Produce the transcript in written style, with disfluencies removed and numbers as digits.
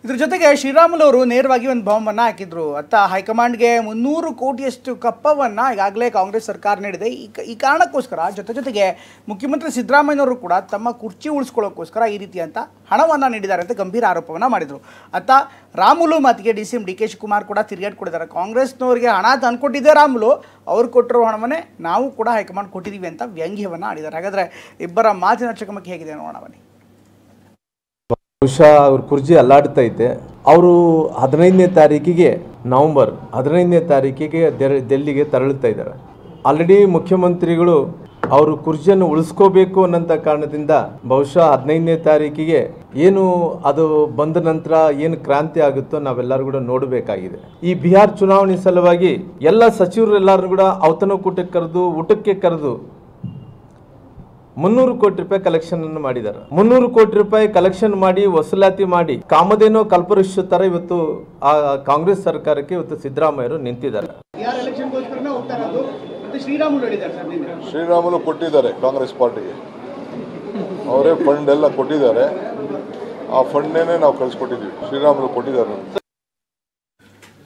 ಇದ್ರ ಜೊತೆಗೆ ಶ್ರೀರಾಮುಲು ಅವರು ನೇರವಾಗಿ ಒಂದು ಬಾಂಬನ್ನು ಹಾಕಿದ್ರು. ಅತ್ತ ಹೈಕಮಾಂಡ್ಗೆ 300 ಕೋಟಿಯಷ್ಟು ಕಪ್ಪವನ್ನು ಈಗಾಗಲೇ ಕಾಂಗ್ರೆಸ್ ಸರ್ಕಾರ ನೀಡಿದೆ. ಈ ಕಾರಣಕ್ಕೋಸ್ಕರ ಜೊತೆಗೆ ಮುಖ್ಯಮಂತ್ರಿ ಸಿದ್ದರಾಮಯ್ಯನವರು ಕೂಡ ತಮ್ಮ ಕುರ್ಚಿ ಉಳಿಸ್ಕೊಳ್ಳೋಕ್ಕೋಸ್ಕರ ಈ ರೀತಿಯಂತ ಹಣವನ್ನು ನೀಡಿದ್ದಾರೆ ಅಂತ ಗಂಭೀರ ಆರೋಪವನ್ನು ಮಾಡಿದರು. ಅತ್ತ ರಾಮುಲು ಮಾತಿಗೆ ಡಿ.ಸಿ.ಎಂ ಡಿ.ಕೆ ಶಿವಕುಮಾರ್ ಕೂಡ ತಿರುಗಾಡಿಕೊಟ್ಟಿದ್ದಾರೆ. ಕಾಂಗ್ರೆಸ್ನವರಿಗೆ ಹಣ ತಂದುಕೊಟ್ಟಿದ್ದೆ ರಾಮುಲು, ಅವ್ರು ಕೊಟ್ಟಿರೋ ಹಣವನ್ನೇ ನಾವು ಕೂಡ ಹೈಕಮಾಂಡ್ ಕೊಟ್ಟಿದ್ದೀವಿ ಅಂತ ವ್ಯಂಗ್ಯವನ್ನು ಆಡಿದ್ದಾರೆ. ಹಾಗಾದರೆ ಇಬ್ಬರ ಮಾತಿನ ಚಕಮಕಿ ಹೇಗಿದೆ ನೋಡೋಣ ಬನ್ನಿ. ಬಹುಶಃ ಅವ್ರ ಕುರ್ಚಿ ಅಲ್ಲಾಡ್ತೈತೆ. ಅವರು 15ನೇ ತಾರೀಕಿಗೆ ನವಂಬರ್ 15ನೇ ತಾರೀಕಿಗೆ ಡೆಲ್ಲಿಗೆ ತೆರಳುತ್ತಾ ಇದ್ದಾರೆ. ಆಲ್ರೆಡಿ ಮುಖ್ಯಮಂತ್ರಿಗಳು ಅವರು ಕುರ್ಚಿಯನ್ನು ಉಳಿಸ್ಕೋಬೇಕು ಅನ್ನೋಂಥ ಕಾರಣದಿಂದ ಬಹುಶಃ 15ನೇ ತಾರೀಕಿಗೆ ಏನು ಅದು ಬಂದ ನಂತರ ಏನು ಕ್ರಾಂತಿ ಆಗುತ್ತೋ ನಾವೆಲ್ಲರೂ ಕೂಡ ನೋಡಬೇಕಾಗಿದೆ. ಈ ಬಿಹಾರ್ ಚುನಾವಣೆ ಸಲುವಾಗಿ ಎಲ್ಲ ಸಚಿವರೆಲ್ಲರೂ ಕೂಡ ಔತಣಕೂಟಕ್ಕೆ ಕರೆದು ಊಟಕ್ಕೆ ಕರೆದು 300 ಕೋಟಿ ರೂಪಾಯಿ ಕಲೆಕ್ಷನ್ ಅನ್ನು ಮಾಡಿದ್ದಾರೆ. 300 ಕೋಟಿ ರೂಪಾಯಿ ಕಲೆಕ್ಷನ್ ಮಾಡಿ ವಸೂಲಾತಿ ಮಾಡಿ ಕಾಮಧೇನು ಕಲ್ಪವೃಕ್ಷ ತರ ಇವತ್ತು ಆ ಕಾಂಗ್ರೆಸ್ ಸರ್ಕಾರಕ್ಕೆ ಇವತ್ತು ಸಿದ್ದರಾಮಯ್ಯರು ನಿಂತಿದ್ದಾರೆ. ಶ್ರೀರಾಮುಲು ಕೊಟ್ಟಿದ್ದಾರೆ ಕಾಂಗ್ರೆಸ್ ಪಾರ್ಟಿಗೆ, ಅವರೇ ಫಂಡ್ ಎಲ್ಲ ಕೊಟ್ಟಿದ್ದಾರೆ. ಆ ಫಂಡ್ನೇ ನಾವು ಕಳಿಸ್ಕೊಟ್ಟಿದ್ದೀವಿ. ಶ್ರೀರಾಮುಲು ಕೊಟ್ಟಿದ್ದಾರೆ.